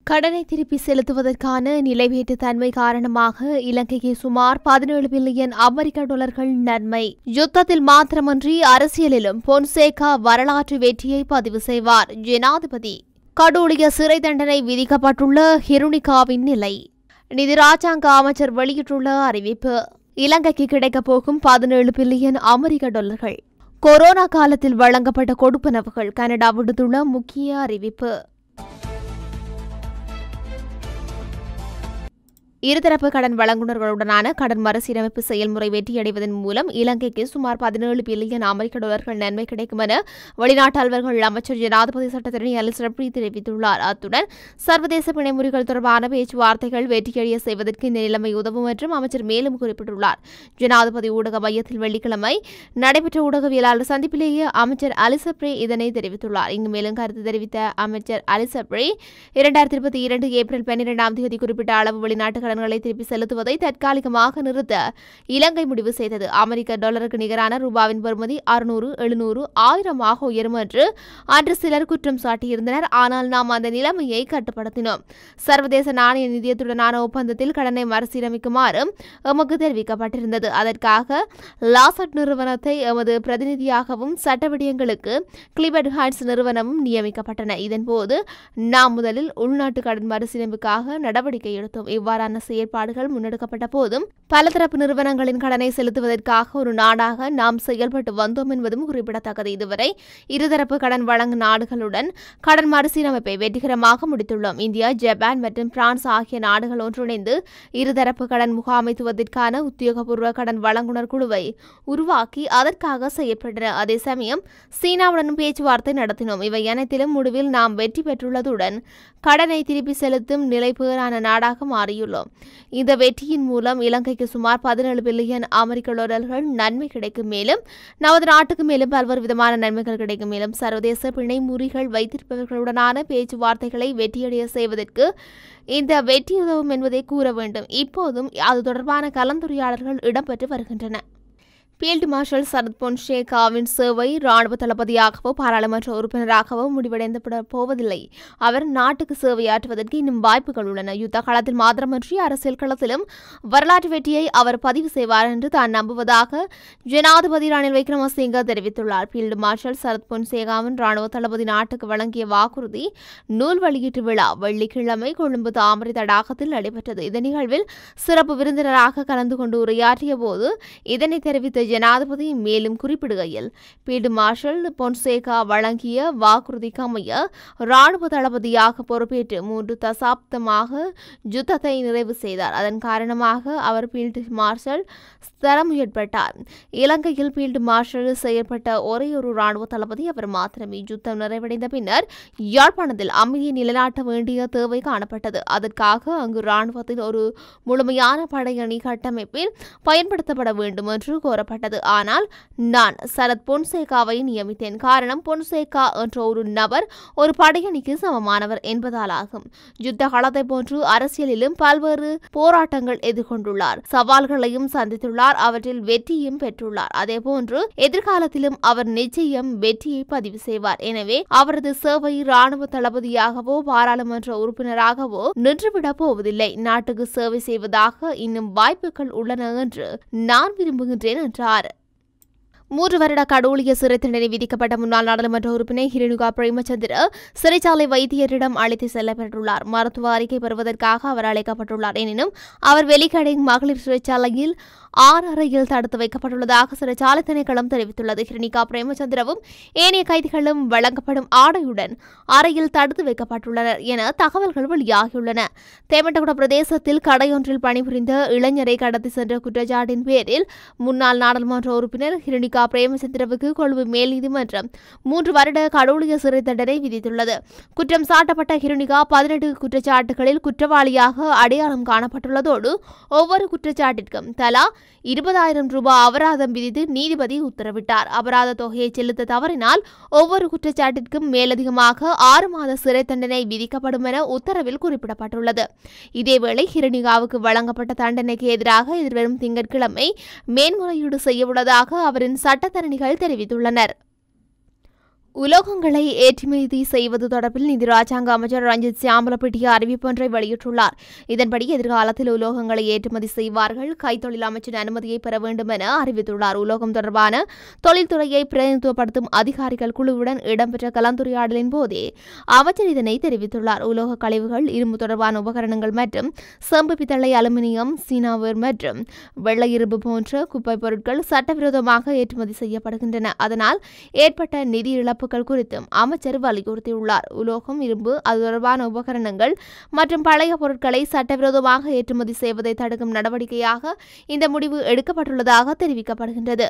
கடனை திருப்பி செலுத்துவதற்கான நிலைவேற்று தன்மை காரணமாக இலங்கைக்கு சுமார் 17 பில்லியன் அமெரிக்க டாலர்கள் நன்மை. யுத்தத்தில் மாத்திரமன்றி அரசியலிலும் பொன்சேகா வரலாற்று வெற்றியை பதிவு செய்வார். ஜனாதிபதி கடூழிய சிறை தண்டனை விதிக்கப்பட்டுள்ள ஹிருணிகாவின் நிலை. நிதி ராஜாங்க அமைச்சர் வெளியிட்டுள்ள அறிவிப்பு. இலங்கைக்கு கிடைக்கப் போகும் 17 பில்லியன் அமெரிக்க டாலர்கள். கொரோனா காலத்தில் வழங்கப்பட்ட கொடுப்பனவுகள் கனடா விடுத்துள்ள முக்கிய அறிவிப்பு. இருதரப்பு கடன் வழங்குநர்களுடனான கடன் மறுசீரமைப்பு செயல்முறை வெற்றியடைவதன் மூலம் இலங்கைக்கு சுமார் 17 பில்லியன் அமெரிக்க டாலர்கள் நன்மை கிடைக்கும் என வெளிநாட்டு அலுவல்கள் அமைச்சர் ஜனாதிபதி சட்டத்தரணி அலிசப்ரி தெரிவித்துள்ளார். அத்துடன் சர்வதேச பிணைமுறிகள் தொடர்பான பேச்சுவார்த்தைகள் வெற்றியடைய செய்வதற்கு இந்த நிலைமை உதவும் என்றும் அமைச்சர் மேலும் குறிப்பிட்டுள்ளார். ஜனாதிபதி ஊடக மையத்தில் வெள்ளிக்கிழமை நடைபெற்ற ஊடகவியலாளர் சந்திப்பிலேயே அமைச்சர் அலிசப்ரி இதனை தெரிவித்துள்ளார். இங்கு மேலும் கருத்து தெரிவித்த அமைச்சர் அலிசப்ரி 2022 ஏப்ரல் 12ஆம் தேதி குறிப்பிட்ட அளவு வெளிநாட்டு கடன்களை திருப்பி செலுத்துவதை தற்காலிகமாக நிறுத்த இலங்கை முடிவு செய்தது. அமெரிக்க டாலருக்கு நிகரான ரூபாவின் பெறுமதி 600, 700, 1000 ஆக உயரும் என்று அன்று சிலர் குற்றம் சாட்டியிருந்தனர். ஆனால் நாம் அந்த நிலைமையை கட்டுப்படுத்தினோம். சர்வதேச நாணய நிதியத்துடனான ஒப்பந்தத்தில் கடனை மறுசீரமைக்குமாறு எமக்கு தெரிவிக்கப்பட்டிருந்தது. அதற்காக லாசட் நிறுவனத்தை எமது பிரதிநிதியாகவும் சட்ட விடயங்களுக்கு கிளிபர்ட் ஹைட்ஸ் நிறுவனமும் நியமிக்கப்பட்டன. இதன்போது நாம் முதலில் உள்நாட்டு கடன் மறுசீரமைப்புக்காக நடவடிக்கை எடுத்தோம். இவ்வாறான செயற்பாடுகள் முன்னெடுக்கப்பட்ட போதும் பலதரப்பு நிறுவனங்களின் கடனை செலுத்துவதற்காக ஒரு நாடாக நாம் செயல்பட்டு வந்தோம் என்பதும் குறிப்பிடத்தக்கது. இதுவரை இருதரப்பு கடன் வழங்கும் நாடுகளுடன் கடன் மறுசீரமைப்பை வெற்றிகரமாக முடித்துள்ளோம். இந்தியா, ஜப்பான் மற்றும் பிரான்ஸ் ஆகிய நாடுகள் ஒன்றிணைந்து இருதரப்பு கடன் முகாமைத்துவத்திற்கான உத்தியோகபூர்வ கடன் வழங்குனர் குழுவை உருவாக்கி அதற்காக செயற்பட்டன. அதே சமயம் சீனாவுடனும் பேச்சுவார்த்தை நடத்தினோம். இவை அனைத்திலும் முடிவில் நாம் வெற்றி பெற்றுள்ளதுடன் கடனை திருப்பி செலுத்தும் நிலைபேறான நாடாக மாறியுள்ளோம். இந்த வெற்றியின் மூலம் இலங்கைக்கு சுமார் 17 பில்லியன் அமெரிக்க டாலர்கள் நன்மை கிடைக்கும். மேலும் நமது நாட்டுக்கு மேலும் பல்வேறு விதமான நன்மைகள் கிடைக்கும். மேலும் சர்வதேச பிணைமுறிகள் வைத்திருப்பவர்களுடனான பேச்சுவார்த்தைகளை வெற்றியடைய செய்வதற்கு இந்த வெற்றி உதவும் என்பதை கூற வேண்டும். இப்போதும் அது தொடர்பான கலந்துரையாடல்கள் இடம்பெற்று வருகின்றன. ஃபீல்டு மார்ஷல் சரத் பொன்சேகாவின் சேவை ராணுவ தளபதியாகவோ பாராளுமன்ற உறுப்பினராகவோ முடிவடைந்து போவதில்லை. அவர் நாட்டுக்கு சேவையாற்றுவதற்கு இன்னும் வாய்ப்புகள் உள்ளன. யுத்த காலத்தில் மாத்திரமன்றி அரசியல் களத்திலும் வரலாற்று வெற்றியை அவர் பதிவு செய்வார் என்று தான் நம்புவதாக ஜனாதிபதி ரணில் விக்ரமசிங்க தெரிவித்துள்ளார். ஃபீல்டு மார்ஷல் சரத் பொன்சேகாவின் ராணுவ தளபதி நாட்டுக்கு வழங்கிய வாக்குறுதி நூல் வெளியீட்டு விழா வெள்ளிக்கிழமை கொழும்பு தாமரை தடாகத்தில் நடைபெற்றது. இந்த நிகழ்வில் சிறப்பு விருந்தினராக கலந்து கொண்டு உரையாற்றிய போது இதனை தெரிவித்த ஜனாதிபதி மேலும் குறிப்பிடுகையில், ஃபீல்டு மார்ஷல் பொன்சேகா வழங்கிய வாக்குறுதிக்கு அமைய ராணுவ தளபதியாக பொறுப்பேற்று 3 தசாப்தமாக யுத்தத்தை நிறைவு செய்தார். அதன் காரணமாக அவர் ஃபீல்டு மார்ஷல் தர முயற்பட்டார். இலங்கையில் ஃபீல்டு மார்ஷல் செயற்பட்ட ஒரே ஒரு ராணுவ தளபதி அவர் மாத்திரமே. யுத்தம் நிறைவடைந்த பின்னர் யாழ்ப்பாணத்தில் அமைதியை நிலைநாட்ட வேண்டிய தேவை காணப்பட்டது. அதற்காக அங்கு ராணுவத்தின் ஒரு முழுமையான படையணி கட்டமைப்பில் பயன்படுத்தப்பட வேண்டும் என்று கோரப்பட்டது. ஆனால் நான் சரத் பொன்சேகாவை நியமித்தேன். காரணம், பொன்சேகா என்ற ஒரு நபர் ஒரு படையணிக்கு சமமானவர் என்பதால் ஆகும். யுத்த காலத்தை போன்று அரசியலிலும் பல்வேறு போராட்டங்கள் எதிர்கொண்டுள்ளார். சவால்களையும் சந்தித்துள்ளார். அவற்றில் வெற்றியும் பெற்றுள்ளார். அதேபோன்று எதிர்காலத்திலும் அவர் நிச்சயம் வெற்றியை பதிவு செய்வார். எனவே அவரது சேவை ராணுவ தளபதியாகவோ பாராளுமன்ற உறுப்பினராகவோ நின்றுவிடப் போவதில்லை. நாட்டுக்கு சேவை செய்வதாக இன்னும் வாய்ப்புகள் உள்ளன என்று நான் விரும்புகின்றேன் என்றார். 3 வருட கடூழிய சிறை தண்டனை விதிக்கப்பட்ட முன்னாள் நாடாளுமன்ற உறுப்பினர் ஹிருணிகா பிரேமச்சந்திர சிறைச்சாலை வைத்தியரிடம் அழைத்து செல்லப்பட்டுள்ளார். மருத்துவ அறிக்கை பெறுவதற்காக அவர் அழைக்கப்பட்டுள்ளார். எனினும் அவர் வெலிக்கடை மகளிர் சிறைச்சாலையில் 6 அறையில் தடுத்து வைக்கப்பட்டுள்ளதாக சிறைச்சாலை திணைக்களம் தெரிவித்துள்ளது. ஹிருணிகா பிரேமச்சந்திரவும் ஏனைய கைதிகளும் வழங்கப்படும் ஆடையுடன் அறையில் தடுத்து வைக்கப்பட்டுள்ளனர் என தகவல்கள் வெளியாகியுள்ளன. தேமட்டகுட பிரதேசத்தில் கடையொன்றில் பணிபுரிந்த இளைஞரை கடத்தி சென்ற குற்றச்சாட்டின் பேரில் முன்னாள் நாடாளுமன்ற உறுப்பினர் ஹிருணிகா பிரேமச்சந்திரவுக்கு கொழும்பு மேல் நீதிமன்றம் 3 வருட கடூழிய சிறை தண்டனை விதித்துள்ளது. குற்றம் சாட்டப்பட்ட ஹிருணிகா 18 குற்றச்சாட்டுகளில் குற்றவாளியாக அடையாளம் காணப்பட்டுள்ளதோடு ஒவ்வொரு குற்றச்சாட்டிற்கும் தலா 20,000 ரூபாய் அபராதம் விதித்து நீதிபதி உத்தரவிட்டார். அபராத தொகையை செலுத்த தவறினால் ஒவ்வொரு குற்றச்சாட்டிற்கும் மேலதிகமாக 6 மாத சிறை தண்டனை விதிக்கப்படும் என உத்தரவில் குறிப்பிடப்பட்டுள்ளது. இதேவேளை ஹிருணிகாவுக்கு வழங்கப்பட்ட தண்டனைக்கு எதிராக எதிர்வரும் திங்கட்கிழமை மேன்முறையீடு செய்யவுள்ளதாக அவரின் சட்டத்தரணிகள் தெரிவித்துள்ளனர். உலோகங்களை ஏற்றுமதி செய்வது தொடர்பில் நிதி ராஜாங்க அமைச்சர் ரஞ்சித் சியாமலப்பிட்டிய அறிவிப்பொன்றை வெளியிட்டுள்ளார். இதன்படி எதிர்காலத்தில் உலோகங்களை ஏற்றுமதி செய்வார்கள் கைத்தொழில் அமைச்சின் அனுமதியை பெற வேண்டும் என அறிவித்துள்ளார். உலோகம் தொடர்பான தொழில்துறையை பிரதிநிதித்துவப்படுத்தும் அதிகாரிகள் குழுவுடன் இடம்பெற்ற கலந்துரையாடலின் போதே அமைச்சர் இதனை தெரிவித்துள்ளார். உலோக கழிவுகள், இரும்பு தொடர்பான உபகரணங்கள் மற்றும் செம்பு, பித்தளை, அலுமினியம், சீனாவேர் மற்றும் வெள்ளை இரும்பு போன்ற குப்பை பொருட்கள் சட்டவிரோதமாக ஏற்றுமதி செய்யப்படுகின்றன. அதனால் ஏற்பட்ட நிதி இழப்புகள் குறித்தும் அமைச்சர் வலியுறுத்தியுள்ளார். உலோகம், இரும்பு, அது தொடர்பான உபகரணங்கள் மற்றும் பழைய பொருட்களை சட்டவிரோதமாக ஏற்றுமதி செய்வதை தடுக்கும் நடவடிக்கையாக இந்த முடிவு எடுக்கப்பட்டுள்ளதாக தெரிவிக்கப்படுகின்றது.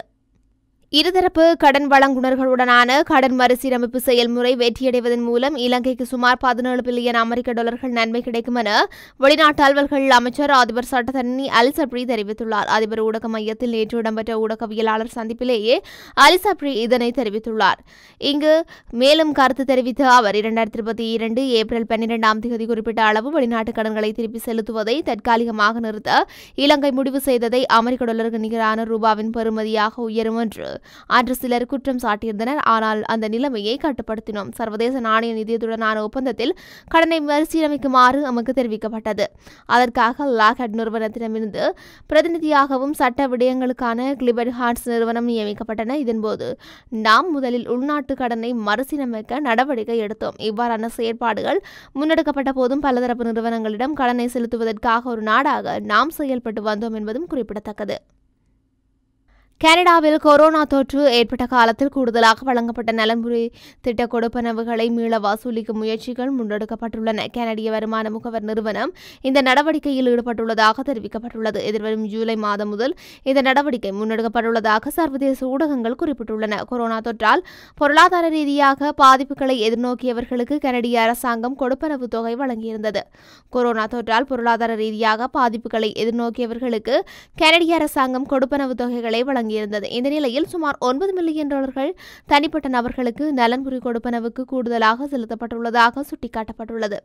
இருதரப்பு கடன் வழங்குனர்களுடனான கடன் மறுசீரமைப்பு செயல்முறை வெற்றியடைவதன் மூலம் இலங்கைக்கு சுமார் 17 பில்லியன் அமெரிக்க டாலர்கள் நன்மை கிடைக்கும் என வெளிநாட்டு அலுவல்கள் அமைச்சர் அதிபர் சட்டத்தரணி அலிசப்ரி தெரிவித்துள்ளார். அதிபர் ஊடக மையத்தில் நேற்று இடம்பெற்ற ஊடகவியலாளர் சந்திப்பிலேயே அலிசப்ரி இதனை தெரிவித்துள்ளார். இங்கு மேலும் கருத்து தெரிவித்த அவர் 2022 ஏப்ரல் 12ஆம் தேதி குறிப்பிட்ட அளவு வெளிநாட்டு கடன்களை திருப்பி செலுத்துவதை தற்காலிகமாக நிறுத்த இலங்கை முடிவு செய்ததை அமெரிக்க டாலருக்கு நிகரான ரூபாவின் பெறுமதியாக உயரும் என்று அன்று சிலர் குற்றம் சாட்டியிருந்தனர். ஆனால் அந்த நிலைமையை கட்டுப்படுத்தினோம். சர்வதேச நாணய நிதியத்துடனான ஒப்பந்தத்தில் கடனை மறுசீரமைக்குமாறு நமக்கு தெரிவிக்கப்பட்டது. அதற்காக லாக்ஹெட் நிறுவனத்திடமிருந்து பிரதிநிதியாகவும் சட்ட விடயங்களுக்கான கிளிபர்ட் ஹார்ட்ஸ் நிறுவனம் நியமிக்கப்பட்டன. இதன்போது நாம் முதலில் உள்நாட்டு கடனை மறுசீரமைக்க நடவடிக்கை எடுத்தோம். இவ்வாறான செயற்பாடுகள் முன்னெடுக்கப்பட்ட போதும் பலதரப்பு நிறுவனங்களிடம் கடனை செலுத்துவதற்காக ஒரு நாடாக நாம் செயல்பட்டு வந்தோம் என்பதும் குறிப்பிடத்தக்கது. கனடாவில் கொரோனா தொற்று ஏற்பட்ட காலத்தில் கூடுதலாக வழங்கப்பட்ட நலன்புரி திட்ட கொடுப்பனவுகளை மீள வசூலிக்கும் முயற்சிகள் முன்னெடுக்கப்பட்டுள்ளன. கனடிய வருமான முகவர் நிறுவனம் இந்த நடவடிக்கையில் ஈடுபட்டுள்ளதாக தெரிவிக்கப்பட்டுள்ளது. எதிர்வரும் ஜூலை மாதம் முதல் இந்த நடவடிக்கை முன்னெடுக்கப்பட்டுள்ளதாக சர்வதேச ஊடகங்கள் குறிப்பிட்டுள்ளன. கொரோனா தொற்றால் பொருளாதார ரீதியாக பாதிப்புகளை எதிர்நோக்கியவர்களுக்கு கனடிய அரசாங்கம் கொடுப்பனவு தொகை வழங்கியிருந்தது. கொரோனா தொற்றால் பொருளாதார ரீதியாக பாதிப்புகளை எதிர்நோக்கியவர்களுக்கு கனடிய அரசாங்கம் கொடுப்பனவு தொகைகளை வழங்கியிருந்தது. இந்த நிலையில் சுமார் 9 மில்லியன் டாலர்கள் தனிப்பட்ட நபர்களுக்கு நலன்புரி கொடுப்பனவுக்கு கூடுதலாக செலுத்தப்பட்டுள்ளதாக சுட்டிக்காட்டப்பட்டுள்ளது.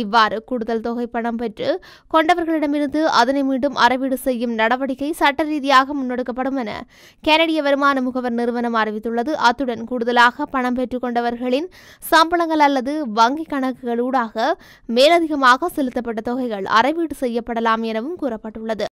இவ்வாறு கூடுதல் தொகை பணம் பெற்று கொண்டவர்களிடமிருந்து அதனை மீண்டும் அறவீடு செய்யும் நடவடிக்கை சட்ட ரீதியாக முன்னெடுக்கப்படும் என கனடிய வருமான முகவர் நிறுவனம் அறிவித்துள்ளது. அத்துடன் கூடுதலாக பணம் பெற்றுக் கொண்டவர்களின் சம்பளங்கள் அல்லது வங்கிக் கணக்குகளூடாக மேலதிகமாக செலுத்தப்பட்ட தொகைகள் அறவீடு செய்யப்படலாம் எனவும் கூறப்பட்டுள்ளது.